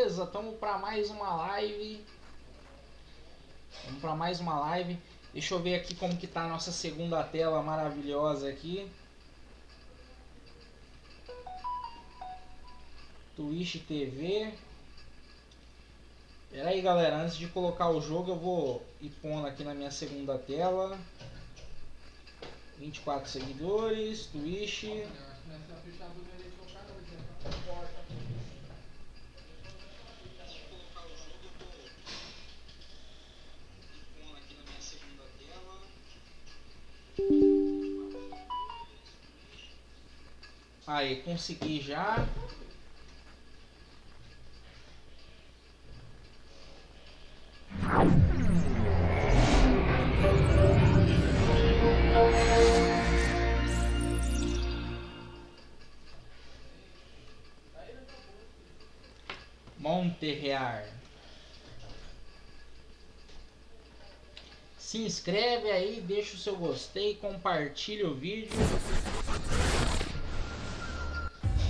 beleza, estamos para mais uma live. Vamos para mais uma live. Deixa eu ver aqui como que tá a nossa segunda tela maravilhosa aqui. Twitch TV. Pera aí, galera, antes de colocar o jogo, eu vou ir pondo aqui na minha segunda tela. 24 seguidores, Twitch. Aí, consegui já. Monterrear. Se inscreve aí, deixa o seu gostei, compartilha o vídeo.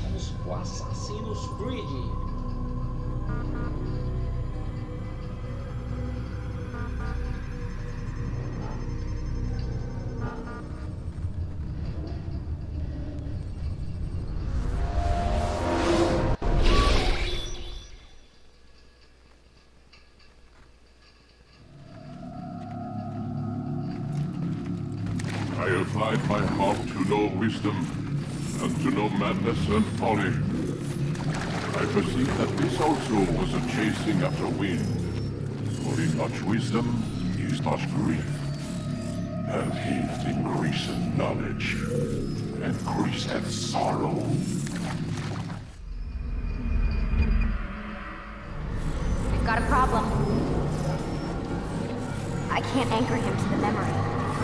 Vamos pro Assassin's Creed. I applied my heart to know wisdom, and to know madness and folly. I perceived that this also was a chasing after wind. For in much wisdom is much grief. And he increaseth knowledge, increaseth sorrow. We've got a problem. I can't anchor him to the memory.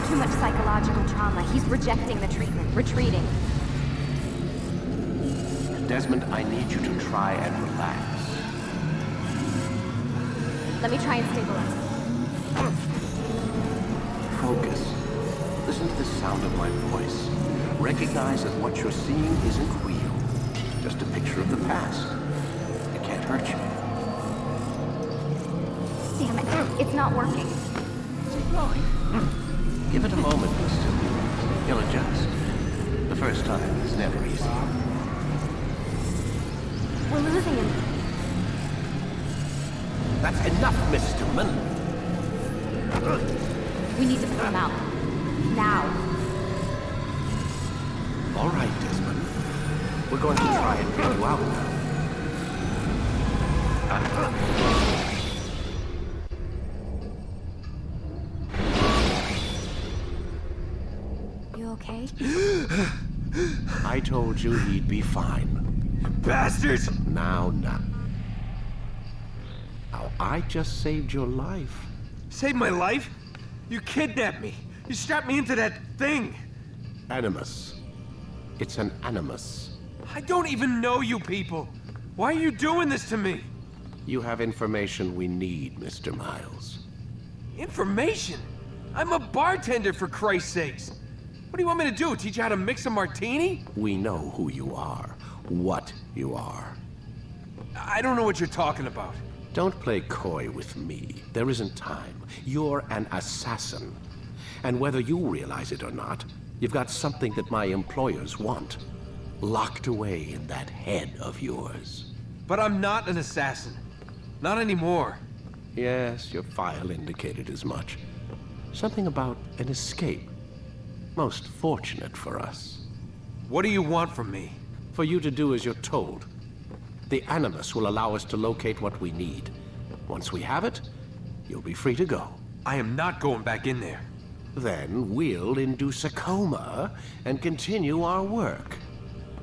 Too much psychological trauma. He's rejecting the treatment, retreating. Desmond, I need you to try and relax. Let me try and stabilize. Focus. Listen to the sound of my voice. Recognize that what you're seeing isn't real. Just a picture of the past. It can't hurt you. Damn it. It's not working. Keep going. Give it a moment, Mr. You'll adjust. The first time is never easy. We're losing him. That's enough, Mr. Mann. We need to pull him out. Now. All right, Desmond. We're going to try and get you out now. You okay? I told you he'd be fine. Bastards! Now. Now, I just saved your life. Saved my life? You kidnapped me. You strapped me into that thing. Animus. It's an animus. I don't even know you people. Why are you doing this to me? You have information we need, Mr. Miles. Information? I'm a bartender, for Christ's sakes. What do you want me to do? Teach you how to mix a martini? We know who you are, what you are. I don't know what you're talking about. Don't play coy with me. There isn't time. You're an assassin. And whether you realize it or not, you've got something that my employers want. Locked away in that head of yours. But I'm not an assassin. Not anymore. Yes, your file indicated as much. Something about an escape. Most fortunate for us. What do you want from me? For you to do as you're told. The Animus will allow us to locate what we need. Once we have it, you'll be free to go. I am not going back in there. Then we'll induce a coma and continue our work.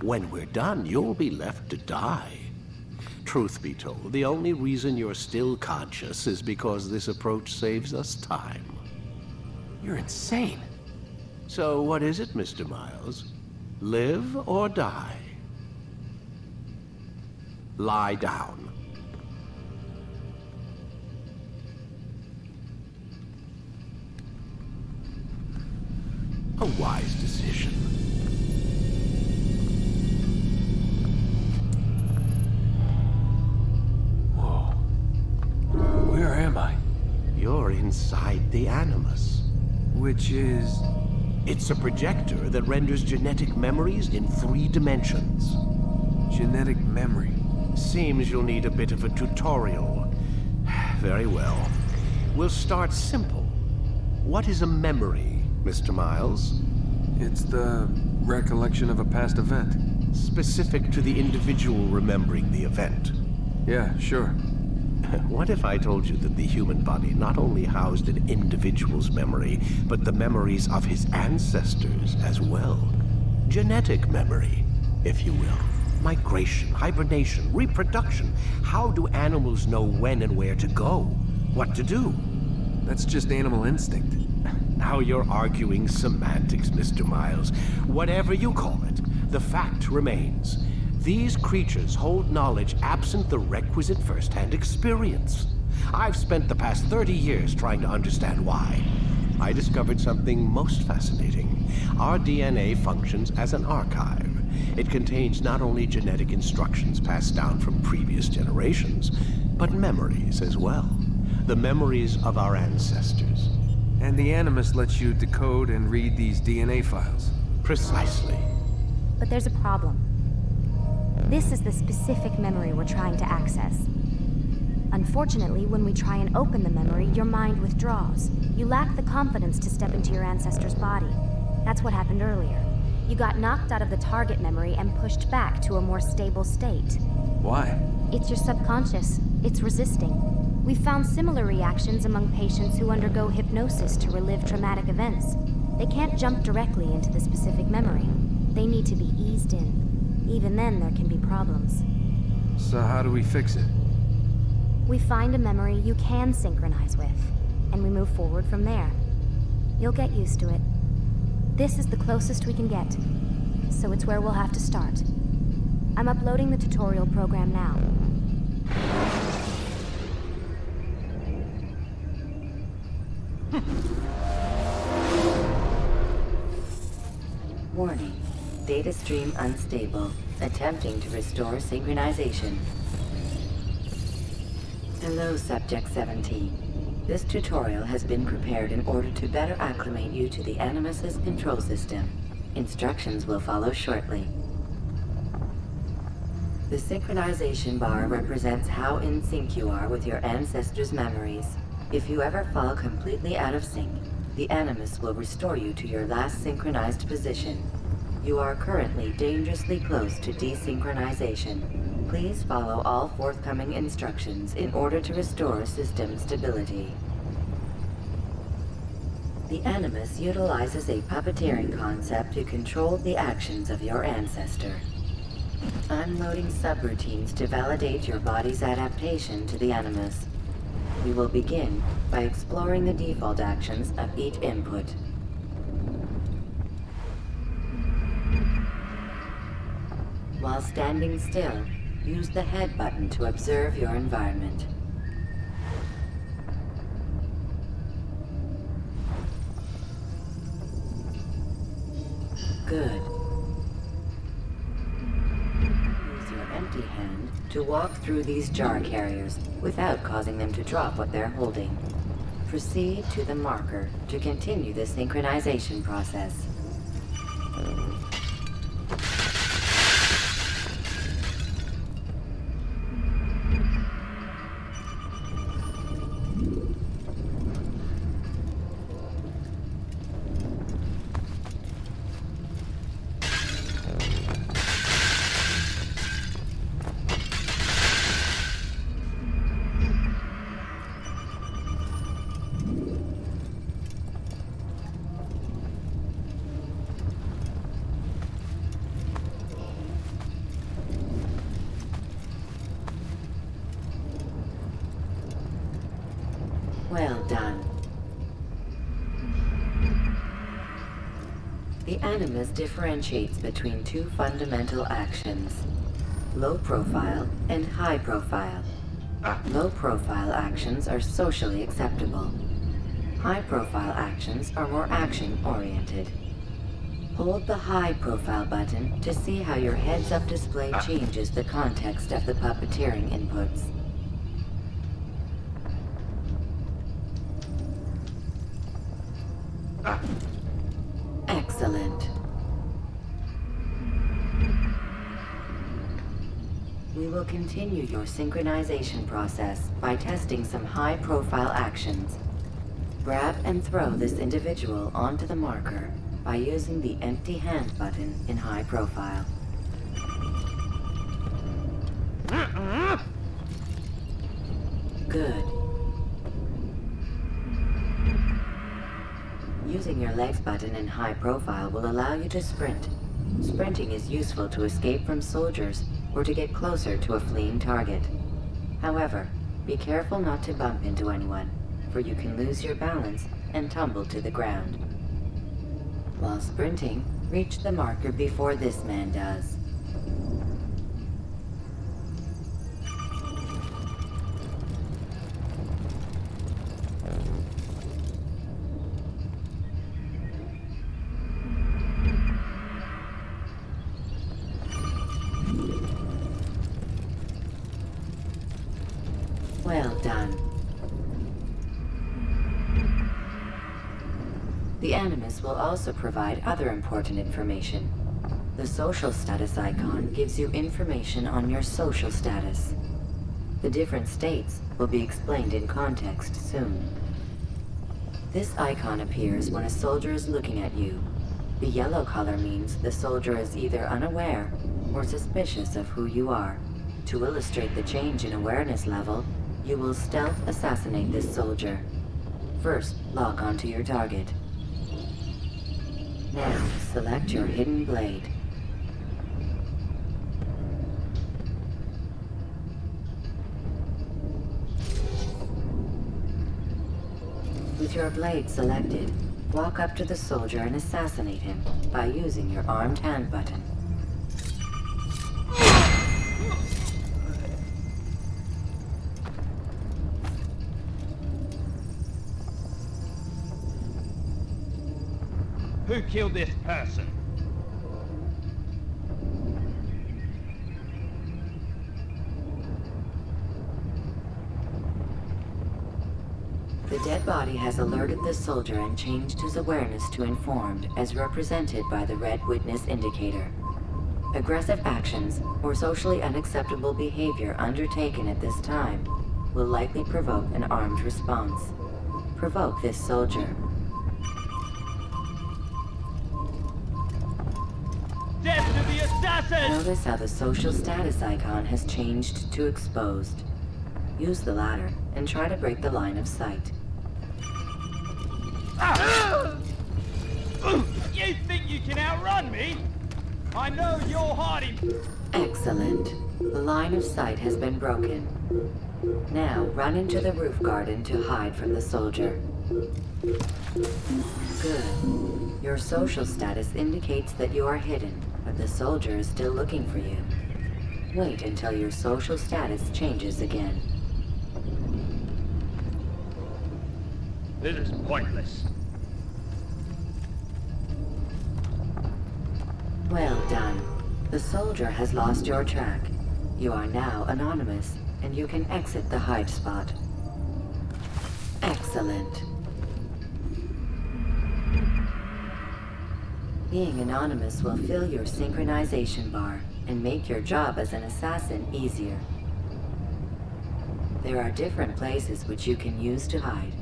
When we're done, you'll be left to die. Truth be told, the only reason you're still conscious is because this approach saves us time. You're insane. So what is it, Mr. Miles? Live or die? Lie down. A wise decision. Whoa. inside the Animus. Which is... It's a projector that renders genetic memories in 3 dimensions. genetic memory. Seems you'll need a bit of a tutorial. Very well. We'll start simple. What is a memory, Mr. Miles? It's the recollection of a past event. Specific to the individual remembering the event. Yeah, sure. What if I told you that the human body not only housed an individual's memory, but the memories of his ancestors as well? Genetic memory, if you will. Migration, hibernation, reproduction. How do animals know when and where to go? What to do? That's just animal instinct. Now you're arguing semantics, Mr. Miles. Whatever you call it, the fact remains. These creatures hold knowledge absent the requisite first-hand experience. I've spent the past 30 years trying to understand why. I discovered something most fascinating. Our DNA functions as an archive. It contains not only genetic instructions passed down from previous generations, but memories as well. The memories of our ancestors. And the Animus lets you decode and read these DNA files. Precisely. But there's a problem. This is the specific memory we're trying to access. Unfortunately, when we try and open the memory, your mind withdraws. You lack the confidence to step into your ancestor's body. That's what happened earlier. You got knocked out of the target memory and pushed back to a more stable state. Why? It's your subconscious. It's resisting. We've found similar reactions among patients who undergo hypnosis to relive traumatic events. They can't jump directly into the specific memory. They need to be eased in. Even then, there can be problems. So how do we fix it? We find a memory you can synchronize with, and we move forward from there. You'll get used to it. This is the closest we can get, so it's where we'll have to start. I'm uploading the tutorial program now. Warning. Data stream unstable. Attempting to restore synchronization. Hello, Subject 17. This tutorial has been prepared in order to better acclimate you to the Animus's control system. Instructions will follow shortly. The synchronization bar represents how in sync you are with your ancestors' memories. If you ever fall completely out of sync, the Animus will restore you to your last synchronized position. You are currently dangerously close to desynchronization. Please follow all forthcoming instructions in order to restore system stability. The Animus utilizes a puppeteering concept to control the actions of your ancestor. I'm loading subroutines to validate your body's adaptation to the Animus. We will begin by exploring the default actions of each input. While standing still, use the head button to observe your environment. Good. Use your empty hand to walk through these jar carriers without causing them to drop what they're holding. Proceed to the marker to continue the synchronization process. Well done. The Animus differentiates between 2 fundamental actions: low profile and high profile. Low profile actions are socially acceptable. High profile actions are more action-oriented. Hold the high profile button to see how your heads-up display changes the context of the puppeteering inputs. Excellent. We will continue your synchronization process by testing some high-profile actions. Grab and throw this individual onto the marker by using the empty hand button in high profile. Good. Using your legs button in high profile will allow you to sprint. Sprinting is useful to escape from soldiers or to get closer to a fleeing target. However, be careful not to bump into anyone, for you can lose your balance and tumble to the ground. While sprinting, reach the marker before this man does. Well done. The Animus will also provide other important information. The social status icon gives you information on your social status. The different states will be explained in context soon. This icon appears when a soldier is looking at you. The yellow color means the soldier is either unaware or suspicious of who you are. To illustrate the change in awareness level, you will stealth assassinate this soldier. First, lock onto your target. Now, select your hidden blade. With your blade selected, walk up to the soldier and assassinate him by using your armed hand button. Who killed this person? The dead body has alerted the soldier and changed his awareness to informed, as represented by the red witness indicator. Aggressive actions or socially unacceptable behavior undertaken at this time will likely provoke an armed response. Provoke this soldier. Death to the assassin! Notice how the social status icon has changed to exposed. Use the latter and try to break the line of sight. You think you can outrun me? I know you're hiding. Excellent. The line of sight has been broken. Now run into the roof garden to hide from the soldier. Good. Your social status indicates that you are hidden, but the soldier is still looking for you. Wait until your social status changes again. This is pointless. Well done. The soldier has lost your track. You are now anonymous, and you can exit the hide spot. Excellent. Being anonymous will fill your synchronization bar and make your job as an assassin easier. There are different places which you can use to hide.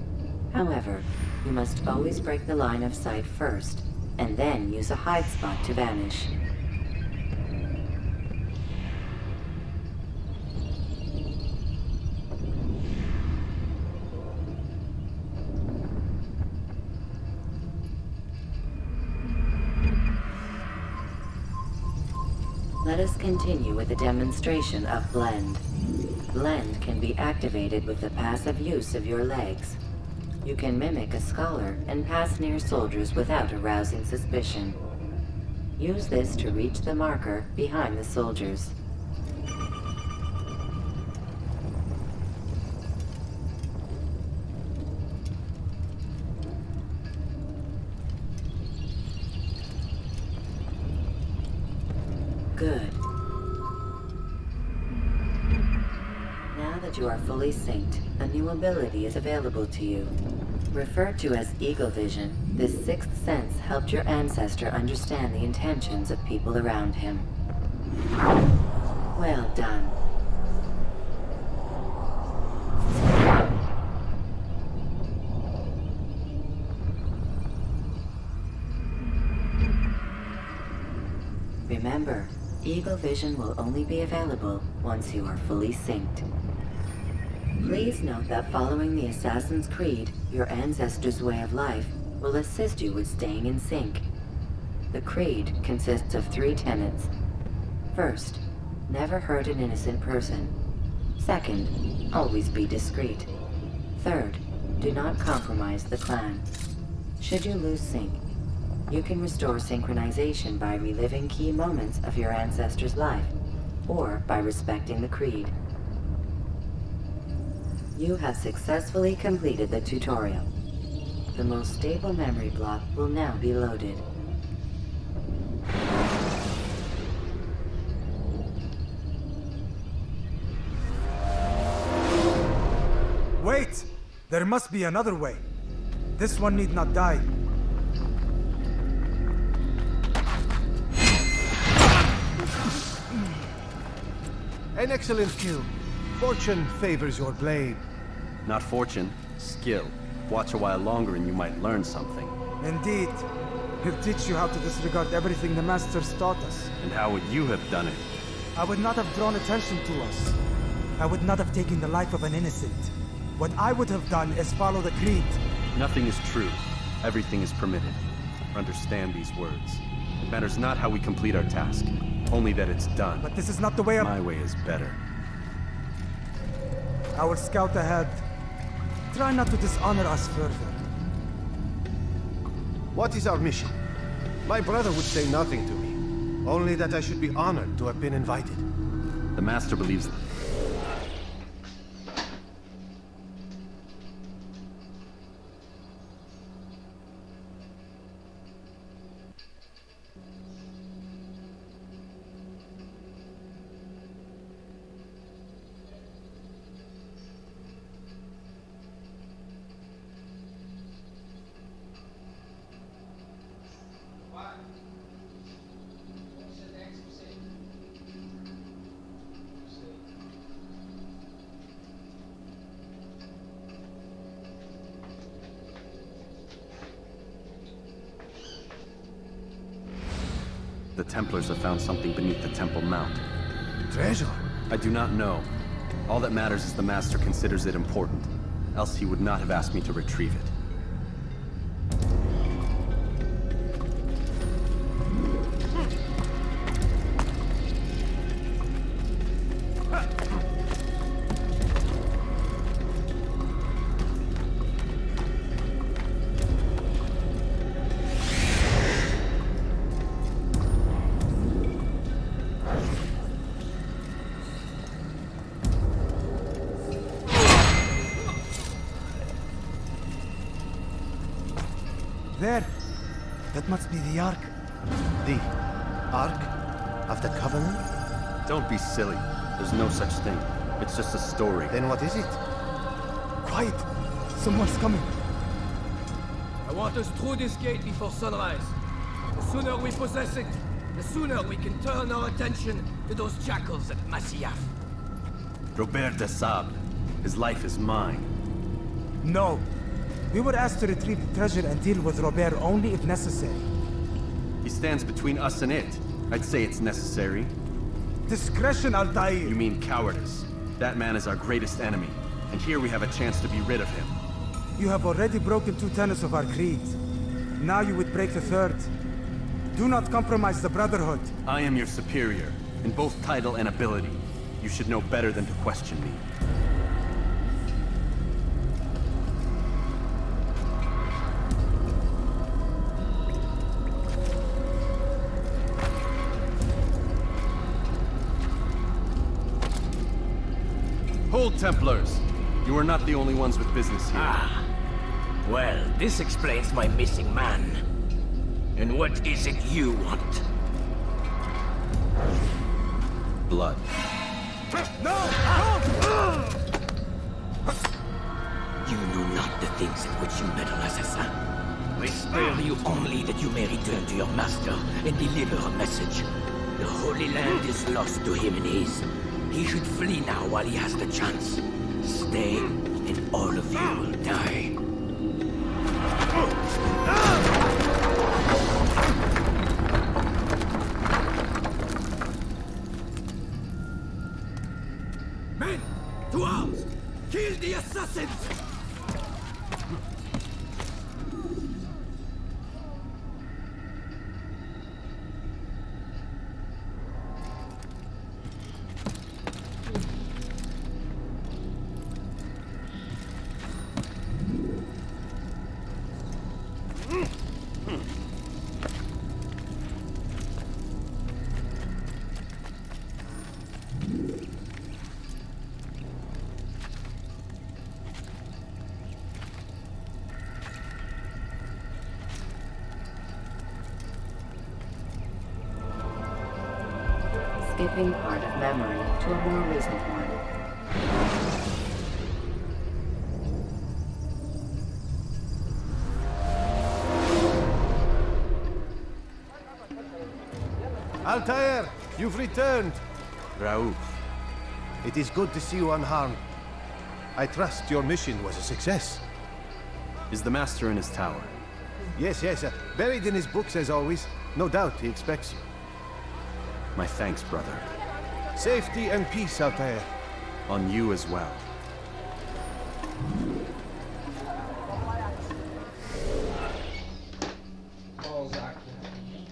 However, you must always break the line of sight first, and then use a hide spot to vanish. Let us continue with a demonstration of Blend. Blend can be activated with the passive use of your legs. You can mimic a scholar and pass near soldiers without arousing suspicion. Use this to reach the marker behind the soldiers. Good. Now Now that you are fully synced, a new ability is available to you. Referred to as Eagle Vision, this sixth sense helped your ancestor understand the intentions of people around him. Well done. Remember, Eagle Vision will only be available once you are fully synced. Please note that following the Assassin's Creed, your ancestors' way of life will assist you with staying in sync. The Creed consists of 3 tenets. First, never hurt an innocent person. Second, always be discreet. Third, do not compromise the clan. Should you lose sync, you can restore synchronization by reliving key moments of your ancestor's life, or by respecting the Creed. You have successfully completed the tutorial. The most stable memory block will now be loaded. Wait! There must be another way. This one need not die. An excellent kill. Fortune favors your blade. Not fortune, skill. Watch a while longer and you might learn something. Indeed. He'll teach you how to disregard everything the Masters taught us. And how would you have done it? I would not have drawn attention to us. I would not have taken the life of an innocent. What I would have done is follow the Creed. Nothing is true. Everything is permitted. Understand these words. It matters not how we complete our task, only that it's done. But this is not the way My way is better. I will scout ahead. Try not to dishonor us further. What is our mission? My brother would say nothing to me. Only that I should be honored to have been invited. The Master believes... The Templars have found something beneath the Temple Mount. Treasure? I do not know. All that matters is the Master considers it important. Else he would not have asked me to retrieve it. There! That must be the Ark. The Ark of the Covenant? Don't be silly. There's no such thing. It's just a story. Then what is it? Quiet! Someone's coming. I want us through this gate before sunrise. The sooner we possess it, the sooner we can turn our attention to those jackals at Masyaf. Robert de Sable. His life is mine. No. We were asked to retrieve the treasure and deal with Robert only if necessary. He stands between us and it. I'd say it's necessary. Discretion, Altair! You mean cowardice. That man is our greatest enemy, and here we have a chance to be rid of him. You have already broken 2 tenets of our creed. Now you would break the 3rd. Do not compromise the Brotherhood. I am your superior, in both title and ability. You should know better than to question me. Hold, Templars! You are not the only ones with business here. Ah. Well, this explains my missing man. And what is it you want? Blood. No! things at which you meddle, assassin. I spare you only that you may return to your master and deliver a message. The Holy Land is lost to him and his. He should flee now while he has the chance. Stay, and all of you will die. Men, to arms! Kill the assassins! Skipping part of memory to a more recent one. Altair, you've returned. Raouf. It is good to see you unharmed. I trust your mission was a success. Is the Master in his tower? Yes, buried in his books as always. No doubt he expects you. My thanks, brother. Safety and peace, Altair. On you as well. Pausar aqui rapidinho.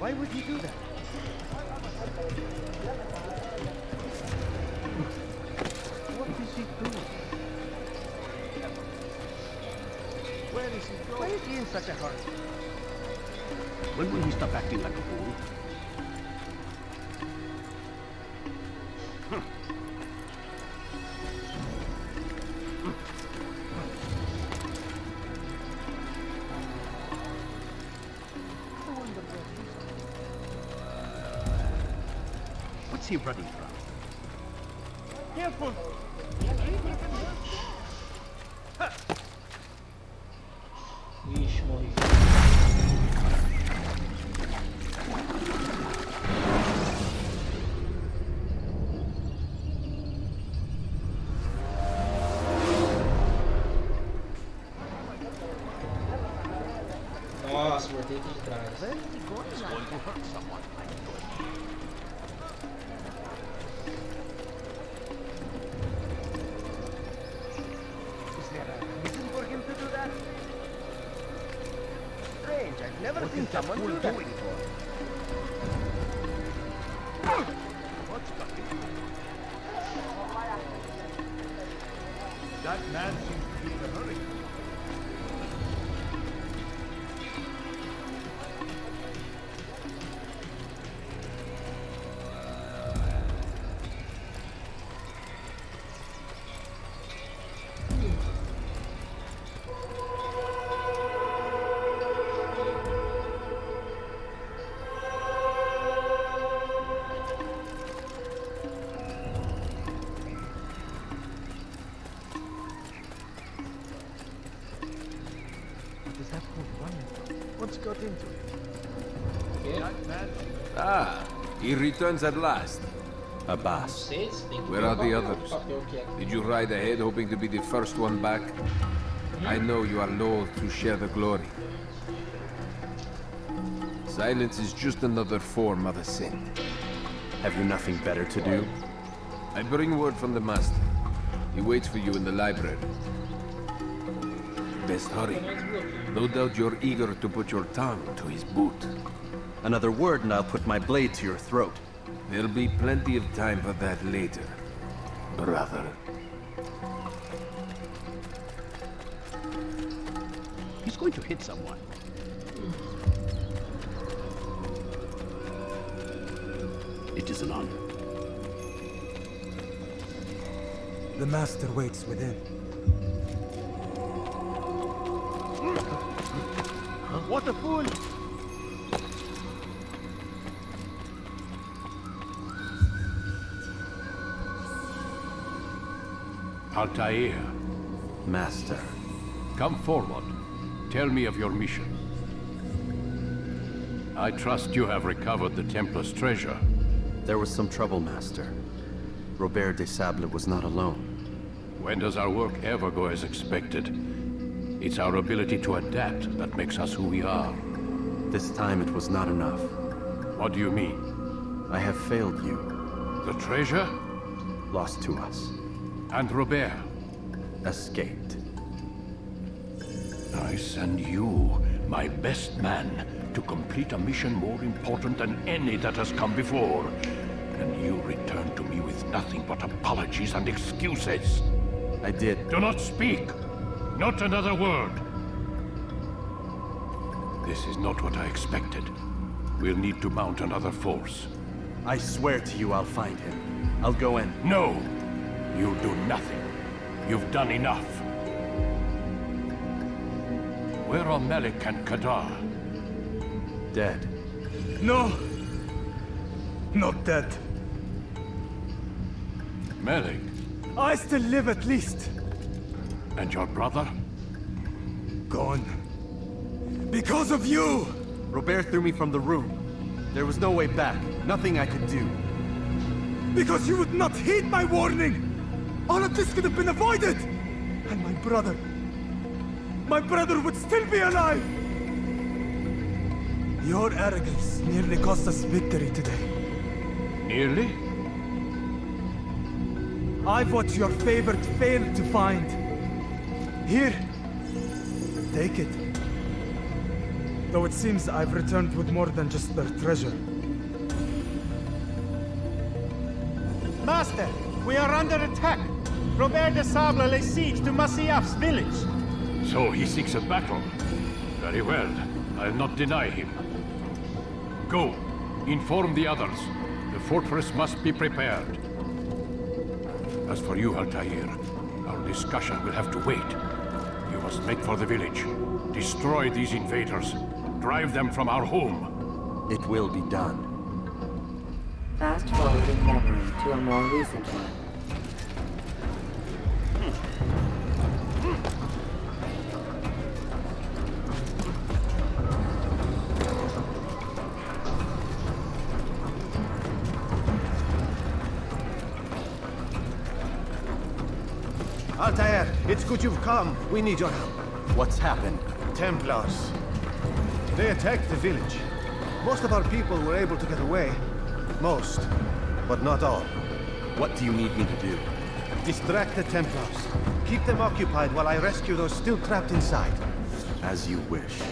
Why would he do that? What is he doing? Where is he going? Why is he in such a hurry? When will he stop acting like a fool? What's he running from? Careful! Ixi, morri. Nossa, voltei aqui de trás. It's going to hurt someone. Is there a reason for him to do that? Strange, I've never seen someone do that before. What's got him? That man seems to be in a hurry. What's got into him? Ah, he returns at last. Abbas. Where are the others? Did you ride ahead hoping to be the first one back? I know you are loath to share the glory. Silence is just another form of a sin. Have you nothing better to do? I bring word from the Master. He waits for you in the library. Best hurry. No doubt you're eager to put your tongue to his boot. Another word and I'll put my blade to your throat. There'll be plenty of time for that later, brother. He's going to hit someone. It is an honor. The Master waits within. What a fool! Altair. Master. Come forward. Tell me of your mission. I trust you have recovered the Templar's treasure. There was some trouble, Master. Robert de Sable was not alone. When does our work ever go as expected? It's our ability to adapt that makes us who we are. This time it was not enough. What do you mean? I have failed you. The treasure? Lost to us. And Robert? Escaped. I send you, my best man, to complete a mission more important than any that has come before. And you return to me with nothing but apologies and excuses. I did. Do not speak! Not another word! This is not what I expected. We'll need to mount another force. I swear to you I'll find him. I'll go in. No! You'll do nothing. You've done enough. Where are Malik and Kadar? Dead. No! Not dead. Malik? I still live at least. And your brother? Gone. Because of you! Robert threw me from the room. There was no way back. Nothing I could do. Because you would not heed my warning! All of this could have been avoided! And my brother would still be alive! Your arrogance nearly cost us victory today. Nearly? I've what your favorite failed to find. Here, take it. Though it seems I've returned with more than just their treasure. Master, we are under attack. Robert de Sable lays siege to Masyaf's village. So he seeks a battle. Very well. I'll not deny him. Go. Inform the others. The fortress must be prepared. As for you, Altair, our discussion will have to wait. You must make for the village. Destroy these invaders. Drive them from our home. It will be done. Fast forwarding memory to a more recent one. Altair, it's good you've come. We need your help. What's happened? Templars. They attacked the village. Most of our people were able to get away. Most, but not all. What do you need me to do? Distract the Templars. Keep them occupied while I rescue those still trapped inside. As you wish.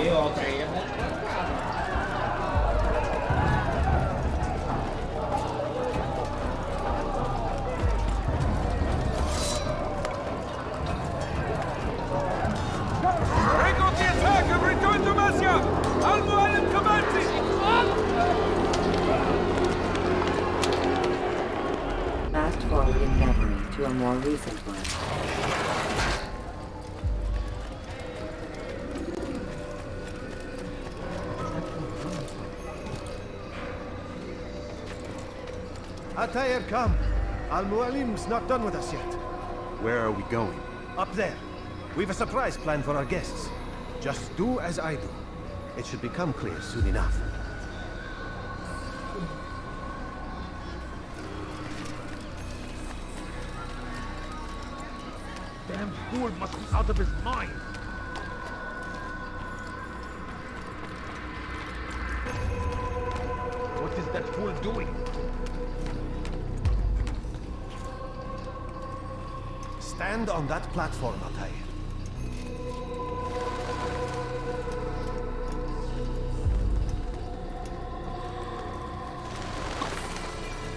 E outra aí é mão de pancada. Break off the attack and return to Masya! Al-Mualim commands it! Fast forward in memory to a more recent one. Altair, come. Al-Mualim's not done with us yet. Where are we going? Up there. We've a surprise plan for our guests. Just do as I do. It should become clear soon enough. Damn fool must be out of his mind! What is that fool doing? Stand on that platform, Altair.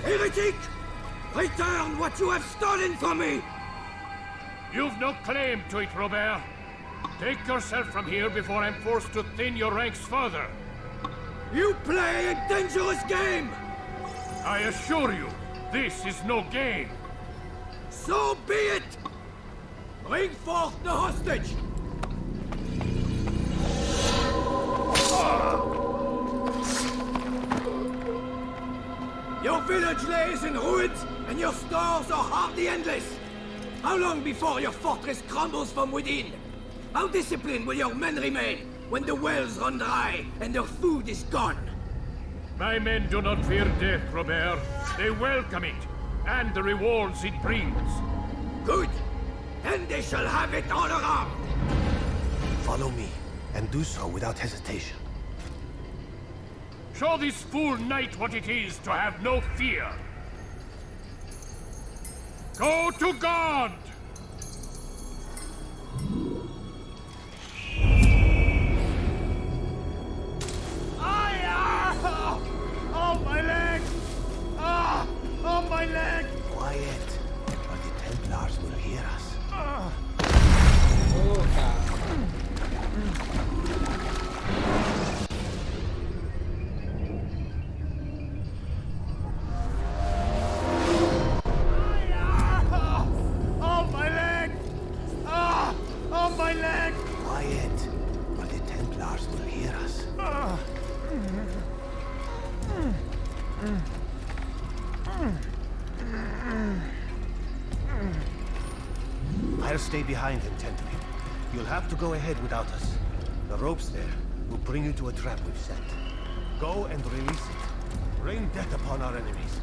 Heretic! Return what you have stolen from me! You've no claim to it, Robert. Take yourself from here before I'm forced to thin your ranks further. You play a dangerous game! I assure you, this is no game. So be it! Bring forth the hostage! Your village lays in ruins, and your stores are hardly endless. How long before your fortress crumbles from within? How disciplined will your men remain when the wells run dry and their food is gone? My men do not fear death, Robert. They welcome it, and the rewards it brings. Good. Then they shall have it all around. Follow me, and do so without hesitation. Show this fool knight what it is to have no fear. Go to God! Oh, my leg! Ah! Oh, my leg! Quiet, or the Templars will hear us. Ô, cara. Oh, my leg! Ah! Oh, my leg! Quiet, or the Templars will hear us. I'll stay behind and tend to him. You'll have to go ahead without us. The ropes there will bring you to a trap we've set. Go and release it. Rain death upon our enemies.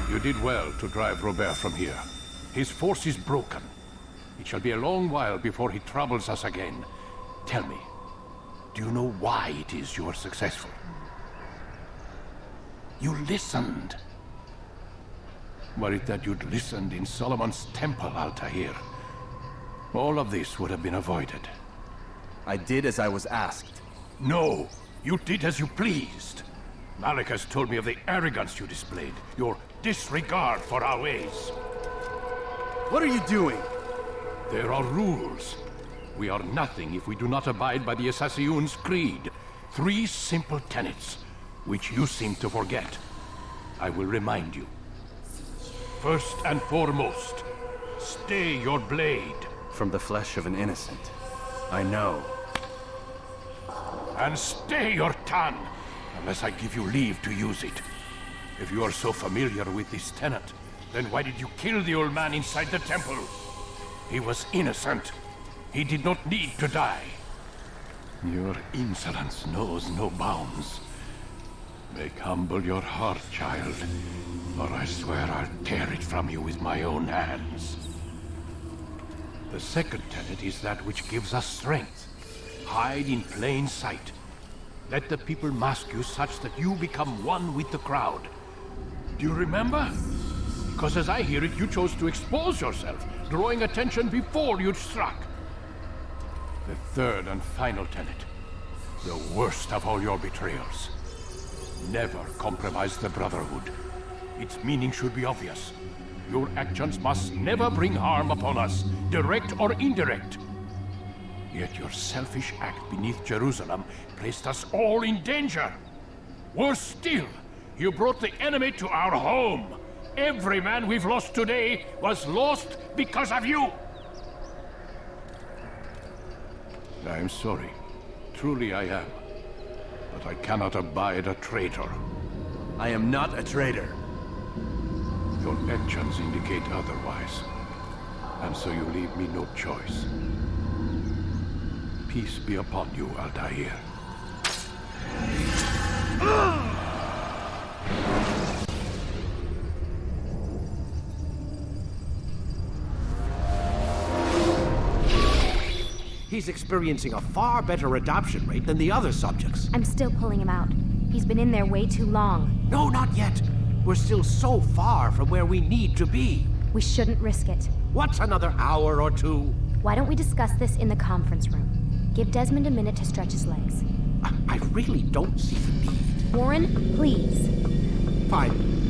You did well to drive Robert from here. His force is broken. It shall be a long while before he troubles us again. Tell me, do you know why it is you are successful? You listened. Were it that you'd listened in Solomon's temple, Altair, all of this would have been avoided. I did as I was asked. No, you did as you pleased. Malik has told me of the arrogance you displayed, your disregard for our ways. What are you doing? There are rules. We are nothing if we do not abide by the Assassin's creed. 3 simple tenets, which you seem to forget. I will remind you. First and foremost, stay your blade. From the flesh of an innocent. I know. And stay your tongue, unless I give you leave to use it. If you are so familiar with this tenet, then why did you kill the old man inside the temple? He was innocent. He did not need to die. Your insolence knows no bounds. Make humble your heart, child, or I swear I'll tear it from you with my own hands. The second tenet is that which gives us strength. Hide in plain sight. Let the people mask you such that you become one with the crowd. Do you remember? Because as I hear it, you chose to expose yourself, drawing attention before you'd struck. The third and final tenet. The worst of all your betrayals. Never compromise the Brotherhood. Its meaning should be obvious. Your actions must never bring harm upon us, direct or indirect. Yet your selfish act beneath Jerusalem placed us all in danger. Worse still, you brought the enemy to our home. Every man we've lost today was lost because of you. I'm sorry. Truly I am. But I cannot abide a traitor. I am not a traitor. Your actions indicate otherwise. And so you leave me no choice. Peace be upon you, Altair. He's experiencing a far better adoption rate than the other subjects. I'm still pulling him out. He's been in there way too long. No, not yet. We're still so far from where we need to be. We shouldn't risk it. What's another hour or two? Why don't we discuss this in the conference room? Give Desmond a minute to stretch his legs. I really don't see the need. Warren, please. Fine.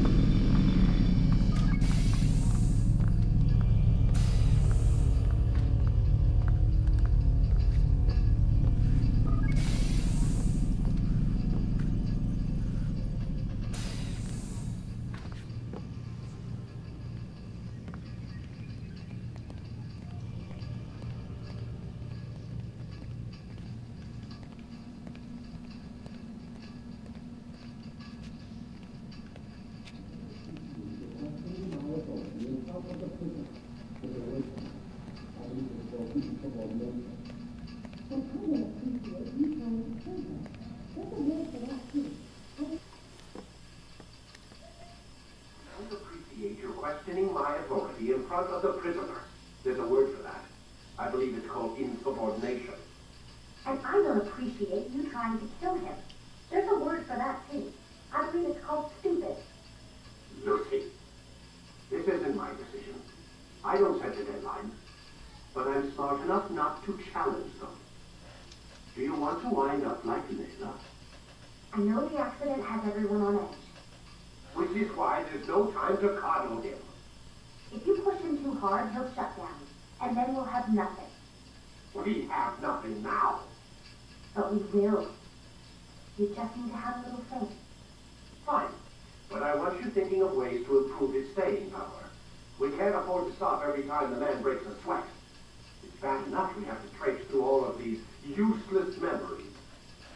You're questioning my authority in front of the prisoner. There's a word for that. I believe it's called insubordination. And I don't appreciate you trying to kill him. There's a word for that, too. I believe it's called stupid. Lucy, this isn't my decision. I don't set the deadlines. But I'm smart enough not to challenge them. Do you want to wind up like Layla? I know the accident has everyone on edge. Which is why there's no time to coddle him. If you push him too hard, he'll shut down. And then we'll have nothing. We have nothing now. But we will. You just need to have a little faith. Fine. But I want you thinking of ways to improve his staying power. We can't afford to stop every time the man breaks a sweat. It's bad enough we have to traipse through all of these useless memories.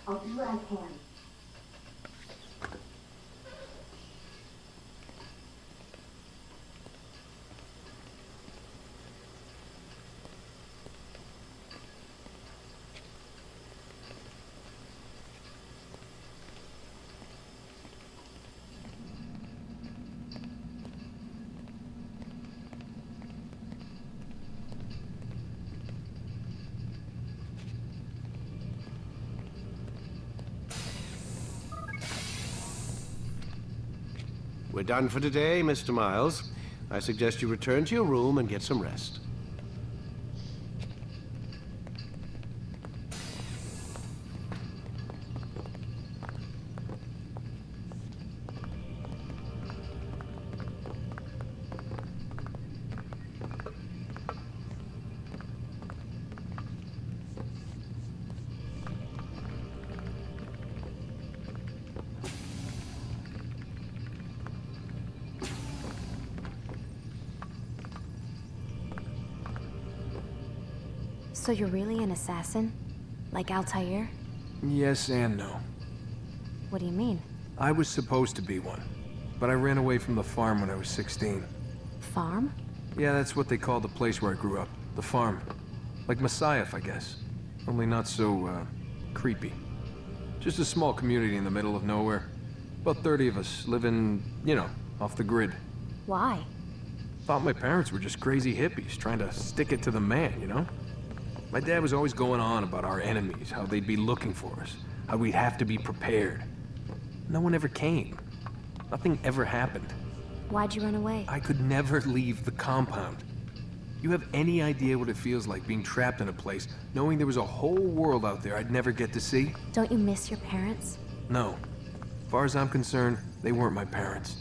I'll do what I can. We're done for today, Mr. Miles. I suggest you return to your room and get some rest. So you're really an assassin? Like Altair? Yes and no. What do you mean? I was supposed to be one, but I ran away from the farm when I was 16. Farm? Yeah, that's what they call the place where I grew up. The farm. Like Messiah, I guess. Only not so, creepy. Just a small community in the middle of nowhere. About 30 of us living, you know, off the grid. Why? Thought my parents were just crazy hippies trying to stick it to the man, you know? My dad was always going on about our enemies, how they'd be looking for us, how we'd have to be prepared. No one ever came. Nothing ever happened. Why'd you run away? I could never leave the compound. You have any idea what it feels like being trapped in a place, knowing there was a whole world out there I'd never get to see? Don't you miss your parents? No. As far as I'm concerned, they weren't my parents.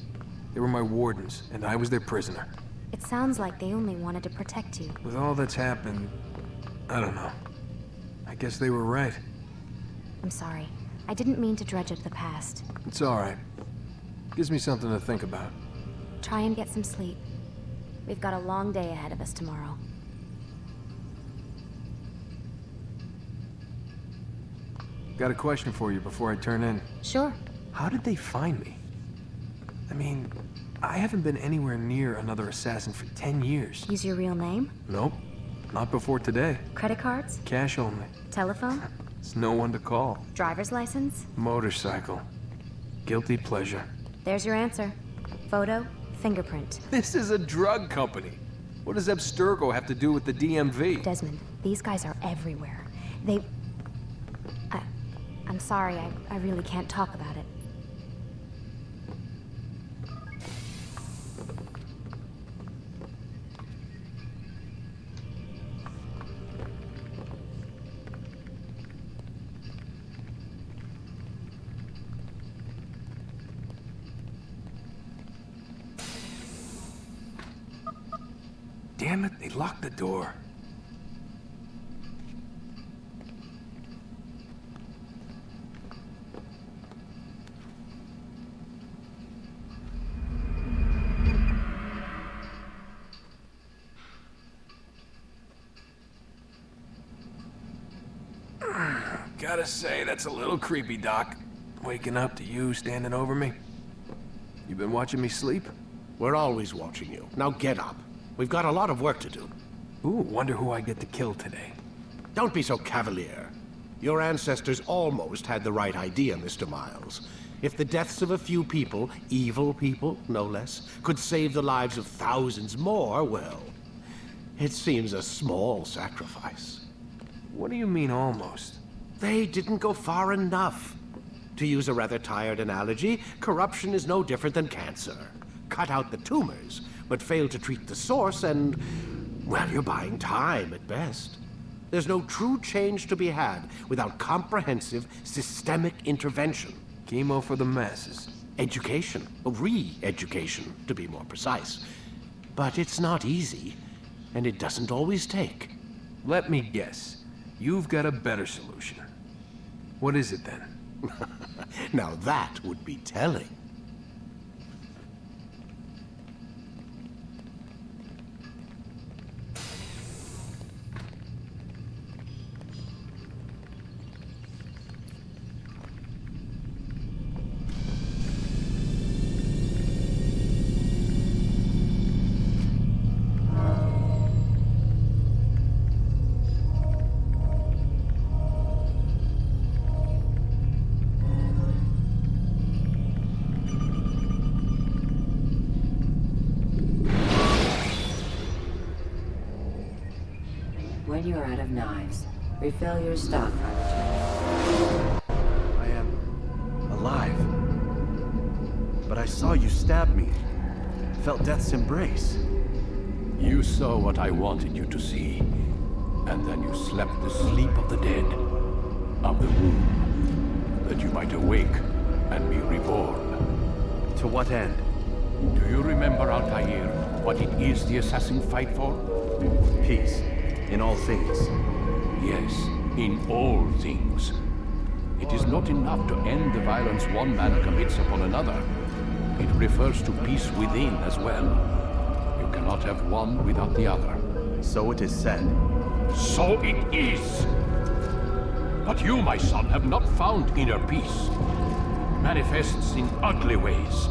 They were my wardens, and I was their prisoner. It sounds like they only wanted to protect you. With all that's happened, I don't know. I guess they were right. I'm sorry. I didn't mean to dredge up the past. It's all right. Gives me something to think about. Try and get some sleep. We've got a long day ahead of us tomorrow. Got a question for you before I turn in. Sure. How did they find me? I mean, I haven't been anywhere near another assassin for 10 years. Use your real name? Nope. Not before today. Credit cards? Cash only. Telephone? There's no one to call. Driver's license? Motorcycle. Guilty pleasure. There's your answer. Photo, fingerprint. This is a drug company. What does Abstergo have to do with the DMV? Desmond, these guys are everywhere. I'm sorry, I really can't talk about it. Damn it, they locked the door. Gotta say, that's a little creepy, Doc. Waking up to you standing over me. You been watching me sleep? We're always watching you. Now get up. We've got a lot of work to do. Ooh, wonder who I get to kill today. Don't be so cavalier. Your ancestors almost had the right idea, Mr. Miles. If the deaths of a few people, evil people, no less, could save the lives of thousands more, well, it seems a small sacrifice. What do you mean, almost? They didn't go far enough. To use a rather tired analogy, corruption is no different than cancer. Cut out the tumors, but fail to treat the source and, well, you're buying time at best. There's no true change to be had without comprehensive, systemic intervention. Chemo for the masses. Education. Re-education, to be more precise. But it's not easy, and it doesn't always take. Let me guess. You've got a better solution. What is it, then? Now that would be telling. When you're out of knives, refill your stock. I am alive. But I saw you stab me. Felt death's embrace. You saw what I wanted you to see. And then you slept the sleep of the dead. Of the womb. That you might awake and be reborn. To what end? Do you remember, Altair, what it is the assassins fight for? Peace. In all things. Yes, in all things. It is not enough to end the violence one man commits upon another. It refers to peace within as well. You cannot have one without the other. So it is said. So it is. But you, my son, have not found inner peace. Manifests in ugly ways.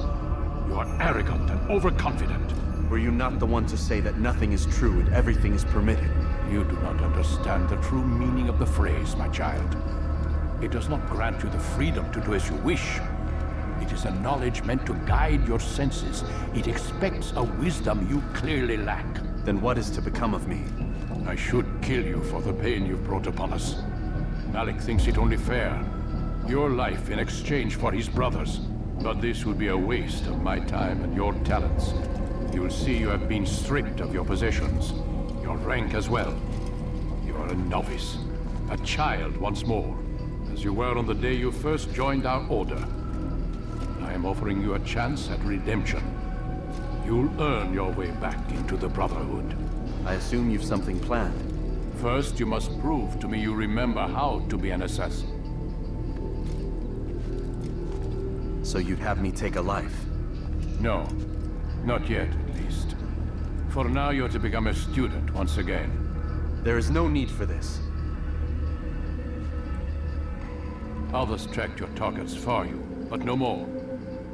You are arrogant and overconfident. Were you not the one to say that nothing is true and everything is permitted? You do not understand the true meaning of the phrase, my child. It does not grant you the freedom to do as you wish. It is a knowledge meant to guide your senses. It expects a wisdom you clearly lack. Then what is to become of me? I should kill you for the pain you've brought upon us. Malik thinks it only fair. Your life in exchange for his brother's. But this would be a waste of my time and your talents. You will see you have been stripped of your possessions. Your rank as well. You are a novice. A child once more. As you were on the day you first joined our order. I am offering you a chance at redemption. You'll earn your way back into the Brotherhood. I assume you've something planned. First, you must prove to me you remember how to be an assassin. So you'd have me take a life? No. Not yet, at least. For now, you're to become a student once again. There is no need for this. Others tracked your targets for you, but no more.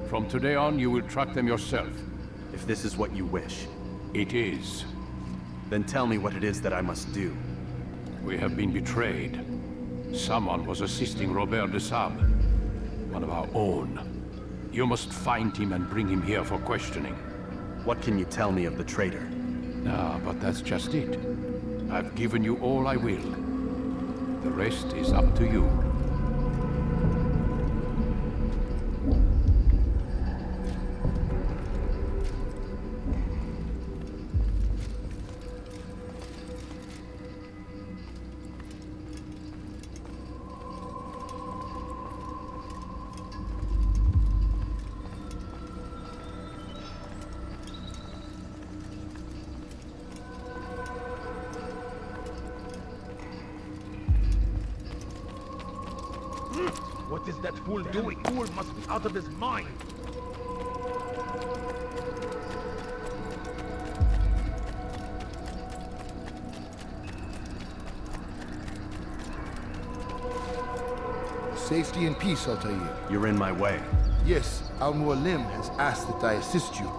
From today on, you will track them yourself. If this is what you wish. It is. Then tell me what it is that I must do. We have been betrayed. Someone was assisting Robert de Sable, one of our own. You must find him and bring him here for questioning. What can you tell me of the traitor? Ah, but that's just it. I've given you all I will. The rest is up to you. What is that fool doing? Fool must be out of his mind. Safety and peace, Altair. You're in my way. Yes, Al-Mualim has asked that I assist you.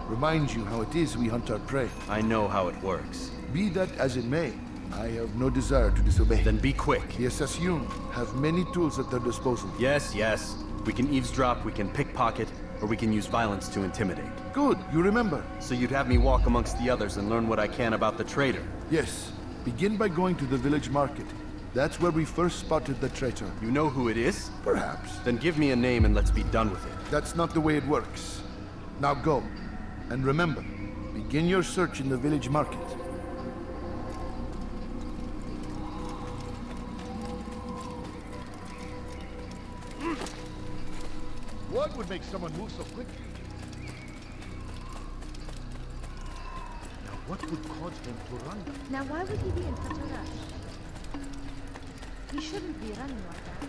Remind you how it is we hunt our prey. I know how it works. Be that as it may, I have no desire to disobey. Then be quick. The Assassin have many tools at their disposal. Yes, yes. We can eavesdrop, we can pickpocket, or we can use violence to intimidate. Good, you remember. So you'd have me walk amongst the others and learn what I can about the traitor? Yes. Begin by going to the village market. That's where we first spotted the traitor. You know who it is? Perhaps. Then give me a name and let's be done with it. That's not the way it works. Now go. And remember, begin your search in the village market. What would make someone move so quickly? Now, what would cause him to run? Now why would he be in such a rush? He shouldn't be running like that.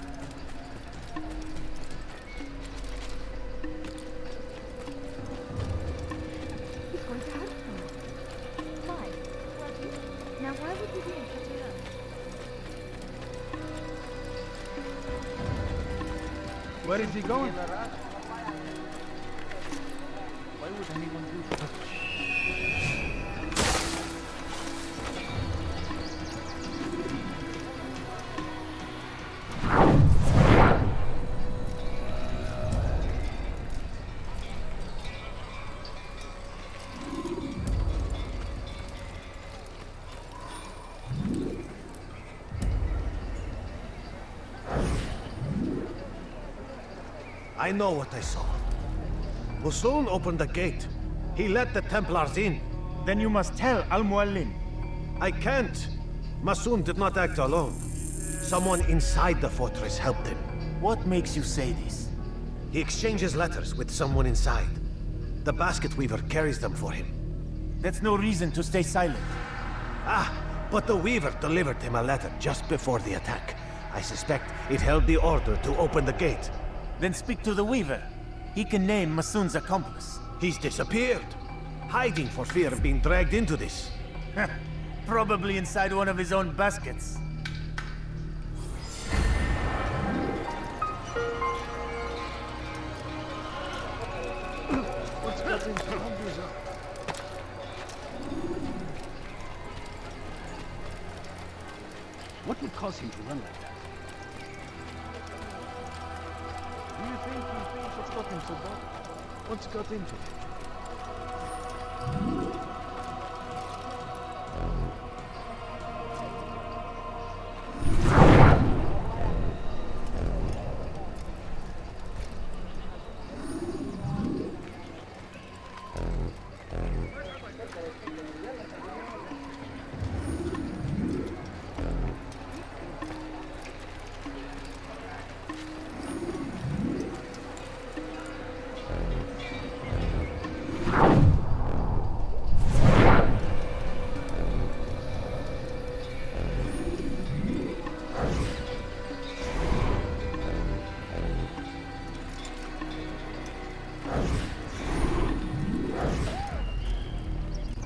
He's going to hurt someone. Why? Now why would he be in such a rush? Where is he going? Why would anyone do that? I know what I saw. Musul opened the gate. He let the Templars in. Then you must tell Al-Mualim. I can't. Masoon did not act alone. Someone inside the fortress helped him. What makes you say this? He exchanges letters with someone inside. The basket weaver carries them for him. That's no reason to stay silent. Ah, but the weaver delivered him a letter just before the attack. I suspect it held the order to open the gate. Then speak to the weaver. He can name Masoon's accomplice. He's disappeared. Hiding for fear of being dragged into this. Probably inside one of his own baskets. What's got into Hamburger? What would cause him to run like that? Do you think he thinks what's got him so bad? What's got into him?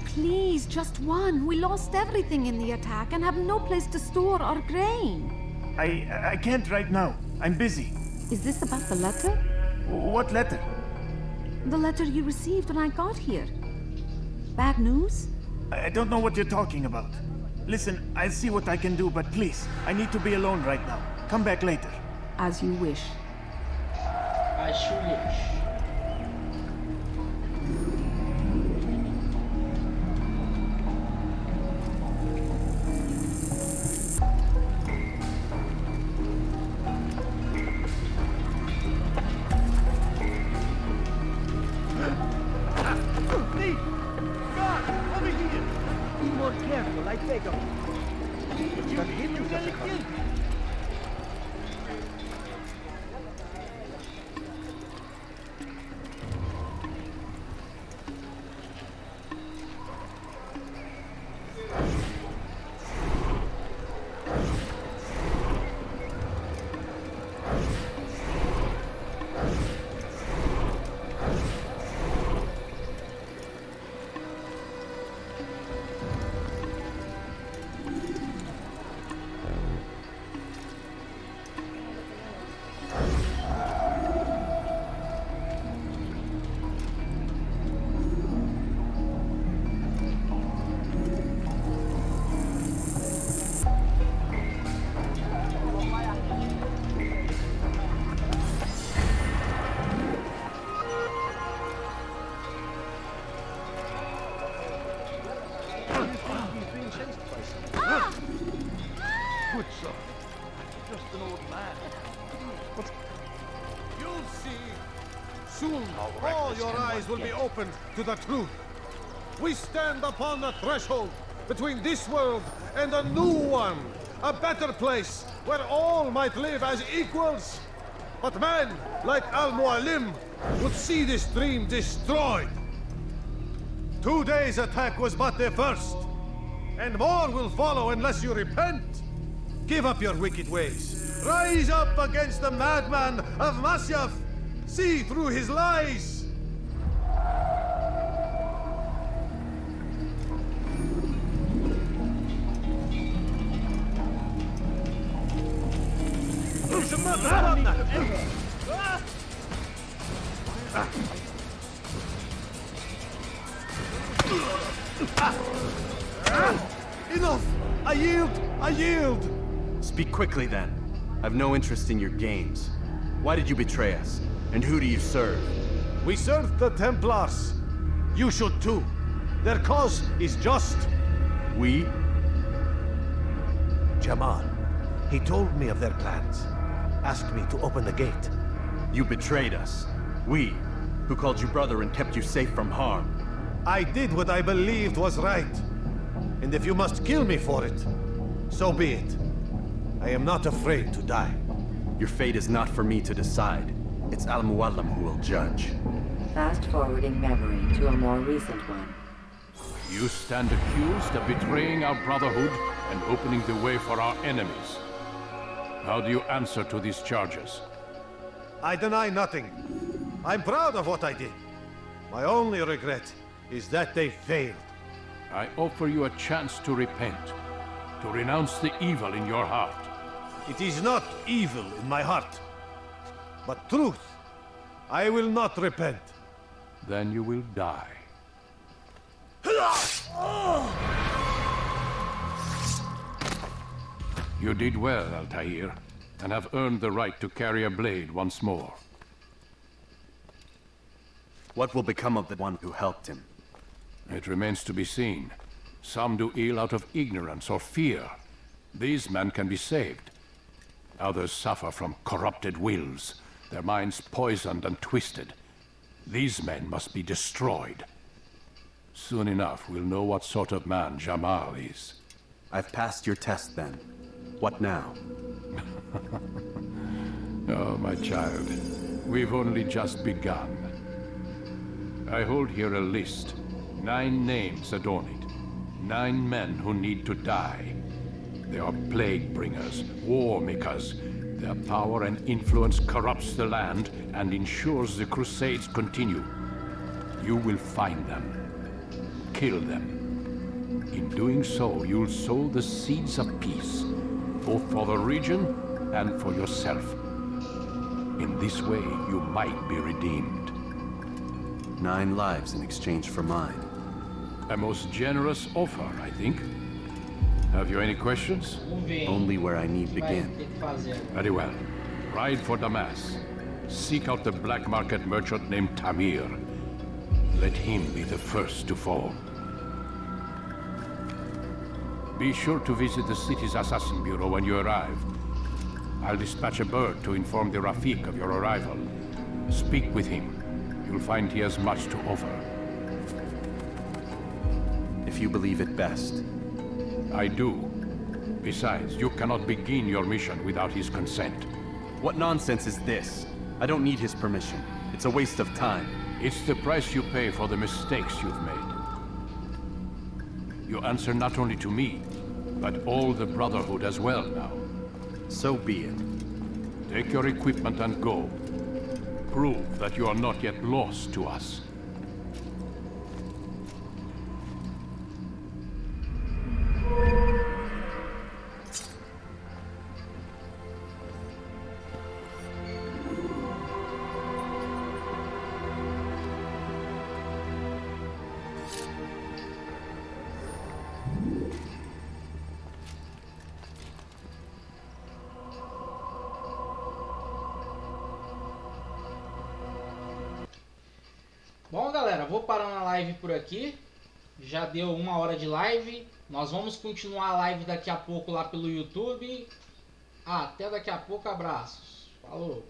Please, just one. We lost everything in the attack and have no place to store our grain. I can't right now. I'm busy. Is this about the letter? What letter? The letter you received when I got here. Bad news? I don't know what you're talking about. Listen, I'll see what I can do, but please, I need to be alone right now. Come back later. As you wish. As you wish. Good sir. Just an old man. But You'll see. Soon, all your eyes will be opened to the truth. We stand upon the threshold between this world and a new one. A better place where all might live as equals. But men like Al-Mualim would see this dream destroyed. Today's attack was but the first. And more will follow unless you repent. Give up your wicked ways. Rise up against the madman of Masyaf. See through his lies. Enough! I yield! I yield! Speak quickly then. I've no interest in your games. Why did you betray us? And who do you serve? We serve the Templars. You should too. Their cause is just. We? Jamal. He told me of their plans. Asked me to open the gate. You betrayed us. We, who called you brother and kept you safe from harm. I did what I believed was right. And if you must kill me for it, so be it. I am not afraid to die. Your fate is not for me to decide. It's Al-Mualim who will judge. Fast-forwarding memory to a more recent one. You stand accused of betraying our brotherhood and opening the way for our enemies. How do you answer to these charges? I deny nothing. I'm proud of what I did. My only regret is that they failed. I offer you a chance to repent, to renounce the evil in your heart. It is not evil in my heart, but truth. I will not repent. Then you will die. You did well, Altair, and have earned the right to carry a blade once more. What will become of the one who helped him? It remains to be seen. Some do ill out of ignorance or fear. These men can be saved. Others suffer from corrupted wills, their minds poisoned and twisted. These men must be destroyed. Soon enough, we'll know what sort of man Jamal is. I've passed your test then. What now? Oh, my child. We've only just begun. I hold here a list. 9 names adorn it. 9 men who need to die. They are plague bringers, war makers. Their power and influence corrupts the land and ensures the Crusades continue. You will find them. Kill them. In doing so, you'll sow the seeds of peace, both for the region and for yourself. In this way, you might be redeemed. 9 lives in exchange for mine. A most generous offer, I think. Have you any questions? Only where I need begin. Very well. Ride for Damas. Seek out the black market merchant named Tamir. Let him be the first to fall. Be sure to visit the city's assassin bureau when you arrive. I'll dispatch a bird to inform the Rafik of your arrival. Speak with him. You'll find he has much to offer. If you believe it best. I do. Besides, you cannot begin your mission without his consent. What nonsense is this? I don't need his permission. It's a waste of time. It's the price you pay for the mistakes you've made. You answer not only to me, but all the Brotherhood as well now. So be it. Take your equipment and go. Prove that you are not yet lost to us. Bom, galera, vou parando a live por aqui. Já deu 1 hora de live. Nós vamos continuar a live daqui a pouco lá pelo YouTube. Até daqui a pouco, abraços. Falou!